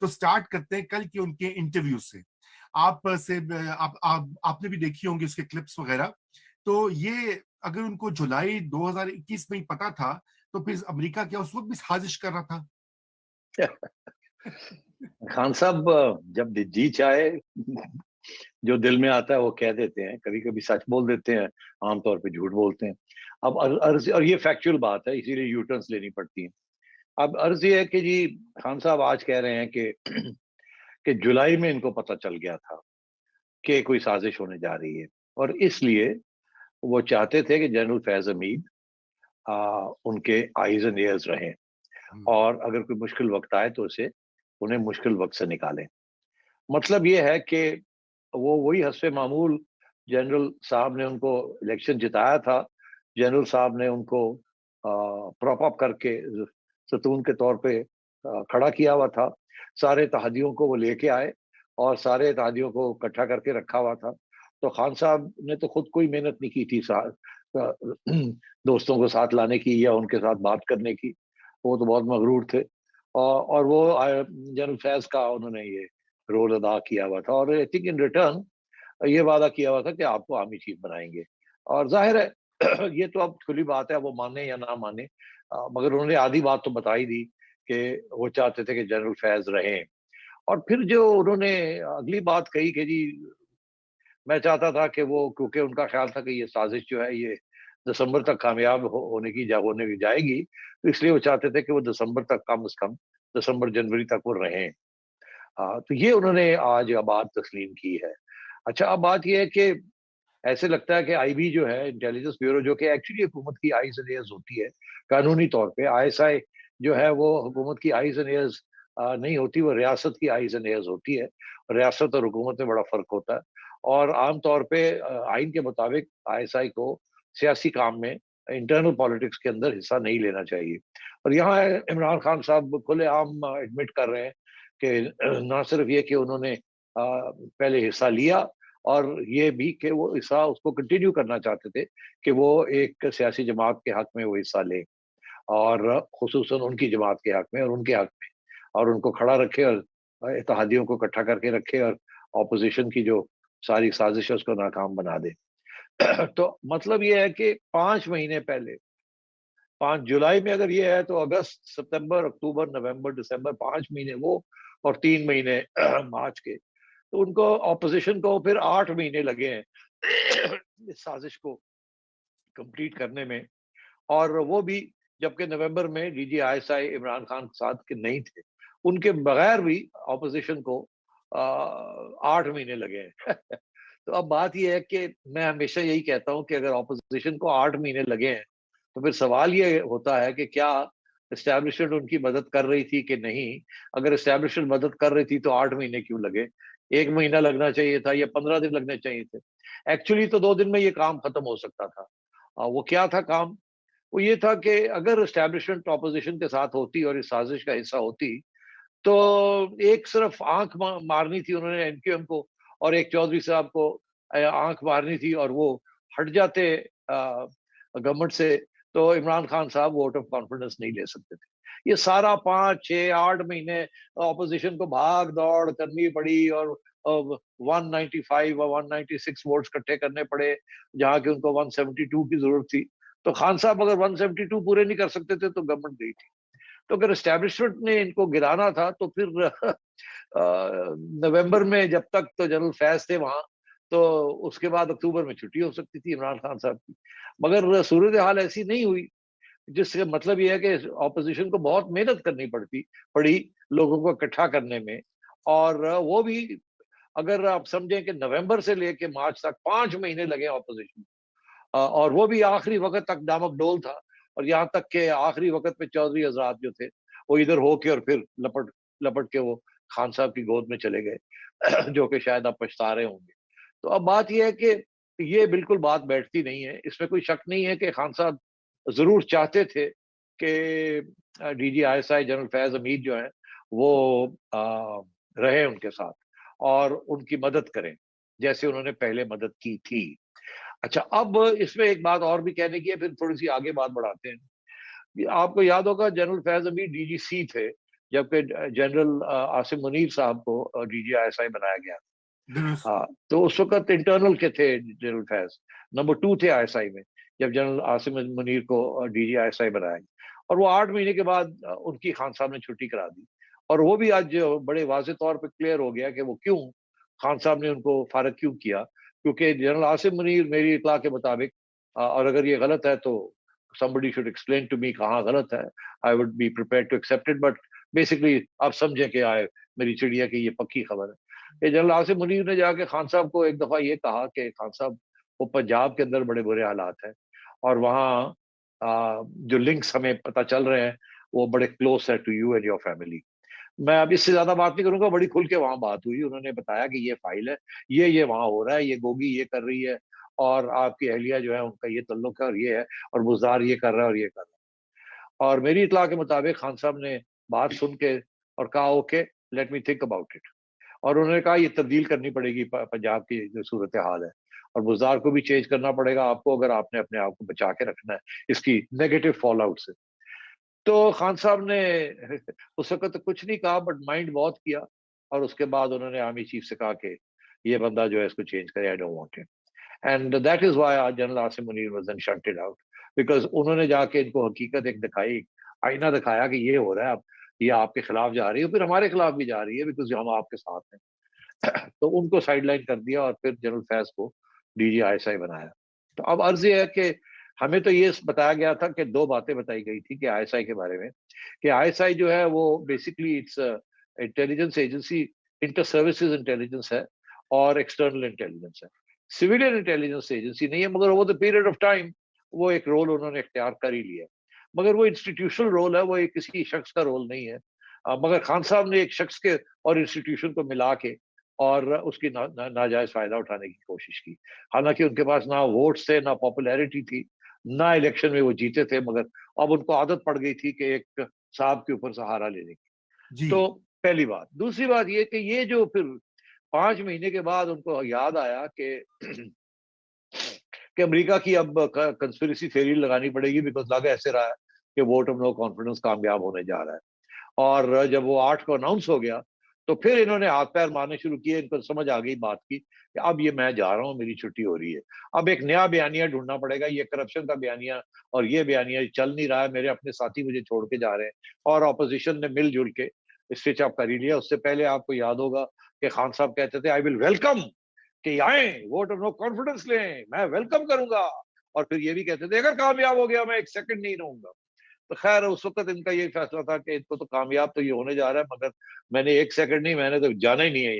تو سٹارٹ کرتے ہیں کل کے ان کے انٹرویو سے. آپ نے بھی دیکھی ہوں گی اس کے کلپس وغیرہ. تو یہ اگر ان کو جولائی 2021 میں ہی پتا تھا تو پھر امریکہ کیا اس وقت بھی سازش کر رہا تھا؟ خان صاحب جب جی چاہے جو دل میں آتا ہے وہ کہہ دیتے ہیں, کبھی کبھی سچ بول دیتے ہیں, عام طور پہ جھوٹ بولتے ہیں. اب عرض, اور یہ فیکچوئل بات ہے, اسی لیے یو ٹرنس لینی پڑتی ہیں. اب عرض یہ ہے کہ جی خان صاحب آج کہہ رہے ہیں کہ جولائی میں ان کو پتہ چل گیا تھا کہ کوئی سازش ہونے جا رہی ہے, اور اس لیے وہ چاہتے تھے کہ جنرل فیض حمید ان کے آئیز اینڈ ایئرز رہیں, اور اگر کوئی مشکل وقت آئے تو انہیں مشکل وقت سے نکالیں. مطلب یہ ہے کہ وہ وہی حسب معمول جنرل صاحب نے ان کو الیکشن جتایا تھا, جنرل صاحب نے ان کو پراپ اپ کر کے ستون کے طور پہ کھڑا کیا ہوا تھا, سارے اتحادیوں کو وہ لے کے آئے اور سارے اتحادیوں کو اکٹھا کر کے رکھا ہوا تھا. تو خان صاحب نے تو خود کوئی محنت نہیں کی تھی دوستوں کو ساتھ لانے کی یا ان کے ساتھ بات کرنے کی, وہ تو بہت مغرور تھے, اور وہ جنرل فیض کا انہوں نے یہ رول ادا کیا ہوا تھا, اور آئی تھنک ان ریٹرن یہ وعدہ کیا ہوا تھا کہ آپ کو آرمی چیف بنائیں گے. اور ظاہر ہے یہ تو اب کھلی بات ہے, وہ مانے یا نہ مانے, مگر انہوں نے آدھی بات تو بتا ہی دی کہ وہ چاہتے تھے کہ جنرل فیض رہیں. اور پھر جو انہوں نے اگلی بات کہی کہ جی میں چاہتا تھا کہ وہ, کیونکہ ان کا خیال تھا کہ یہ سازش جو ہے یہ دسمبر تک کامیاب ہونے کی جائے گی, تو اس لیے وہ چاہتے تھے کہ وہ دسمبر تک کم از کم دسمبر جنوری تک وہ رہیں. تو یہ انہوں نے آج بات تسلیم کی ہے. اچھا, اب بات یہ ہے کہ ایسے لگتا ہے کہ آئی بی جو ہے انٹیلیجنس بیورو, جو کہ ایکچولی حکومت کی آئیز اینڈ ایئرز ہوتی ہے قانونی طور پہ, آئی ایس آئی جو ہے وہ حکومت کی آئیز اینڈ ایئرز نہیں ہوتی, وہ ریاست کی آئیز اینڈ ایئرز ہوتی ہے. ریاست اور حکومت میں بڑا فرق ہوتا ہے, اور عام طور پہ آئین کے مطابق آئی ایس آئی کو سیاسی کام میں انٹرنل پالیٹکس کے اندر حصہ نہیں لینا چاہیے. اور یہاں عمران خان صاحب کھلے عام ایڈمٹ کر رہے ہیں کہ نہ صرف یہ کہ انہوں نے پہلے حصہ لیا, اور یہ بھی کہ وہ حصہ اس کو کنٹینیو کرنا چاہتے تھے کہ وہ ایک سیاسی جماعت کے حق میں وہ حصہ لے, اور خصوصاً ان کی جماعت کے حق میں اور ان کے حق میں, اور ان کو کھڑا رکھے اور اتحادیوں کو اکٹھا کر کے رکھے, اور اپوزیشن کی جو ساری سازش ہے اس کو ناکام بنا دے. تو مطلب یہ ہے کہ 5 مہینے پہلے, 5 جولائی میں اگر یہ ہے تو اگست, ستمبر, اکتوبر, نومبر, دسمبر, 5 مہینے وہ اور 3 مہینے مارچ کے, تو ان کو اپوزیشن کو پھر 8 مہینے لگے ہیں اس سازش کو کمپلیٹ کرنے میں. اور وہ بھی جبکہ نومبر میں D G I S I Imran Khan ساتھ کے نہیں تھے, ان کے بغیر بھی اپوزیشن کو 8 مہینے لگے ہیں. تو اب بات یہ ہے کہ میں ہمیشہ یہی کہتا ہوں کہ اگر اپوزیشن کو 8 مہینے لگے ہیں تو پھر سوال یہ ہوتا ہے کہ کیا اسٹیبلشمنٹ ان کی مدد کر رہی تھی کہ نہیں. اگر اسٹیبلشمنٹ مدد کر رہی تھی تو 8 مہینے کیوں لگے, 1 مہینہ لگنا چاہیے تھا یا 15 دن لگنے چاہیے تھے. ایکچولی تو 2 دن میں یہ کام ختم ہو سکتا تھا. وہ کیا تھا کام, وہ یہ تھا کہ اگر اسٹیبلشمنٹ اپوزیشن کے ساتھ ہوتی اور اس سازش کا حصہ ہوتی تو ایک صرف آنکھ مارنی تھی انہوں نے این کیو ایم کو, اور ایک چودھری صاحب کو آنکھ مارنی تھی, اور وہ ہٹ جاتے گورنمنٹ سے, تو عمران خان صاحب ووٹ آف کانفیڈنس نہیں لے سکتے تھے. یہ سارا 5, 6, 8 مہینے اپوزیشن کو بھاگ دوڑ کرنی پڑی, اور 195 اور 196 ووٹس اکٹھے کرنے پڑے جہاں کہ ان کو 172 کی ضرورت تھی. تو خان صاحب اگر 172 پورے نہیں کر سکتے تھے تو گورنمنٹ گئی تھی. تو اگر اسٹیبلشمنٹ نے ان کو گرانا تھا تو پھر نومبر میں جب تک تو جنرل فیض تھے وہاں, تو اس کے بعد اکتوبر میں چھٹی ہو سکتی تھی عمران خان صاحب کی. مگر صورتحال ایسی نہیں ہوئی, جس کا مطلب یہ ہے کہ اپوزیشن کو بہت محنت کرنی پڑی لوگوں کو اکٹھا کرنے میں. اور وہ بھی اگر آپ سمجھیں کہ نومبر سے لے کے مارچ تک 5 مہینے لگے اپوزیشن, اور وہ بھی آخری وقت تک ڈامک ڈول تھا, اور یہاں تک کہ آخری وقت پہ چودھری حضرات جو تھے وہ ادھر ہو کے اور پھر لپٹ کے وہ خان صاحب کی گود میں چلے گئے, جو کہ شاید آپ پچھتا رہے ہوں گے. تو اب بات یہ ہے کہ یہ بالکل بات بیٹھتی نہیں ہے, اس میں کوئی شک نہیں ہے کہ خان صاحب ضرور چاہتے تھے کہ D G I S I general Faiz Hameed جو ہیں وہ رہے ان کے ساتھ اور ان کی مدد کریں جیسے انہوں نے پہلے مدد کی تھی. اچھا, اب اس میں ایک بات اور بھی کہنے کی ہے, پھر تھوڑی سی آگے بات بڑھاتے ہیں. آپ کو یاد ہوگا جنرل فیض حمید ڈی جی سی تھے جبکہ جنرل آصم منیر صاحب کو DGI بنایا گیا. درست. ہاں تو اس وقت انٹرنل کے تھے جنرل فیض، نمبر 2 تھے ISI میں جب جنرل آصم منیر کو DGI بنایا گیا. اور وہ 8 مہینے کے بعد ان کی خان صاحب نے چھٹی کرا دی. اور وہ بھی آج بڑے واضح طور پہ کلیئر ہو گیا کہ وہ کیوں خان صاحب نے ان کو فارغ کیوں کیا. کیونکہ جنرل آصم منیر میری اطلاع کے مطابق، اور اگر یہ غلط ہے تو somebody should explain to me کہاں غلط ہے. I would be prepared to accept it, but basically آپ سمجھیں کہ میری چڑیا کی یہ پکی خبر ہے کہ جنرل آصم منیر نے جا کے خان صاحب کو ایک دفعہ یہ کہا کہ خان صاحب وہ پنجاب کے اندر بڑے برے حالات ہیں اور وہاں جو لنکس ہمیں پتہ چل رہے ہیں وہ بڑے کلوز ہے to you and your family. میں اب اس سے زیادہ بات نہیں کروں گا، بڑی کھل کے وہاں بات ہوئی. انہوں نے بتایا کہ یہ فائل ہے، یہ وہاں ہو رہا ہے، یہ گوگی یہ کر رہی ہے اور آپ کی اہلیہ جو ہے ان کا یہ تعلق ہے اور یہ ہے، اور بزدار یہ کر رہا ہے اور یہ کر رہا ہے. اور میری اطلاع کے مطابق خان صاحب نے بات سن کے اور کہا okay let me think about it. اور انہوں نے کہا یہ تبدیل کرنی پڑے گی پنجاب کی جو صورتحال ہے، اور بزدار کو بھی چینج کرنا پڑے گا آپ کو اگر آپ نے اپنے آپ کو بچا کے رکھنا ہے اس کی نیگیٹو فال آؤٹ سے. تو خان صاحب نے اس وقت کچھ نہیں کہا بٹ مائنڈ بہت کیا، اور اس کے بعد انہوں نے آرمی چیف سے کہا کہ یہ بندہ جو ہے اس کو چینج کرے، I don't want it. And that is why general Asim Munir was then shunted out, because انہوں نے جا کے ان کو حقیقت ایک دکھائی، آئینہ دکھایا کہ یہ ہو رہا ہے، اب یہ آپ کے خلاف جا رہی ہے، پھر ہمارے خلاف بھی جا رہی ہے بیکاز ہم آپ کے ساتھ ہیں. تو ان کو سائڈ لائن کر دیا اور پھر جنرل فیض کو DGI بنایا. تو اب عرض یہ ہے کہ ہمیں تو یہ بتایا گیا تھا کہ 2 باتیں بتائی گئی تھی کہ ISI کے بارے میں، کہ ISI جو ہے وہ basically it's intelligence agency, inter services intelligence ہے اور ایکسٹرنل انٹیلیجنس ہے، سویلین انٹیلیجنس ایجنسی نہیں ہے. مگر وہ دا پیریڈ آف ٹائم وہ ایک رول انہوں نے اختیار کر ہی لیا، مگر وہ انسٹیٹیوشنل رول ہے، وہ ایک کسی شخص کا رول نہیں ہے. مگر خان صاحب نے ایک شخص کے اور انسٹیٹیوشن کو ملا کے اور اس کی ناجائز فائدہ اٹھانے کی کوشش کی. حالانکہ ان کے پاس نہ ووٹس تھے نہ پاپولیرٹی تھی، نہ الیکشن میں وہ جیتے تھے، مگر اب ان کو عادت پڑ گئی تھی کہ ایک صاحب کے اوپر سہارا لینے کی. جی. تو پہلی بات. دوسری بات یہ کہ یہ جو پھر 5 مہینے کے بعد ان کو یاد آیا کہ امریکہ کی اب کنسپریسی تھیوری لگانی پڑے گی، بیکاز لگ ایسے رہا ہے کہ ووٹ آف نو کانفیڈنس کامیاب ہونے جا رہا ہے. اور جب وہ 8 کو اناؤنس ہو گیا تو پھر انہوں نے ہاتھ پیر مارنے شروع کیے. ان کو سمجھ آ گئی بات کی کہ اب یہ میں جا رہا ہوں، میری چھٹی ہو رہی ہے، اب ایک نیا بیانیہ ڈھونڈنا پڑے گا. یہ کرپشن کا بیانیہ اور یہ بیانیہ چل نہیں رہا ہے، میرے اپنے ساتھی مجھے چھوڑ کے جا رہے ہیں، اور اپوزیشن نے مل جل کے اسٹچ اپ کر ہی لیا. اس سے پہلے آپ کو یاد ہوگا کہ خان صاحب کہتے تھے آئی ول ویلکم، کہ آئیں ووٹ آف نو کانفیڈنس لیں، میں ویلکم کروں گا. اور پھر یہ بھی کہتے تھے اگر کامیاب ہو گیا میں 1 سیکنڈ نہیں رہوں گا. تو خیر اس وقت ان کا یہ فیصلہ تھا کہ ان کو تو کامیاب تو یہ ہونے جا رہا ہے، مگر میں نے 1 سیکنڈ نہیں، میں نے تو جانا ہی نہیں ہے.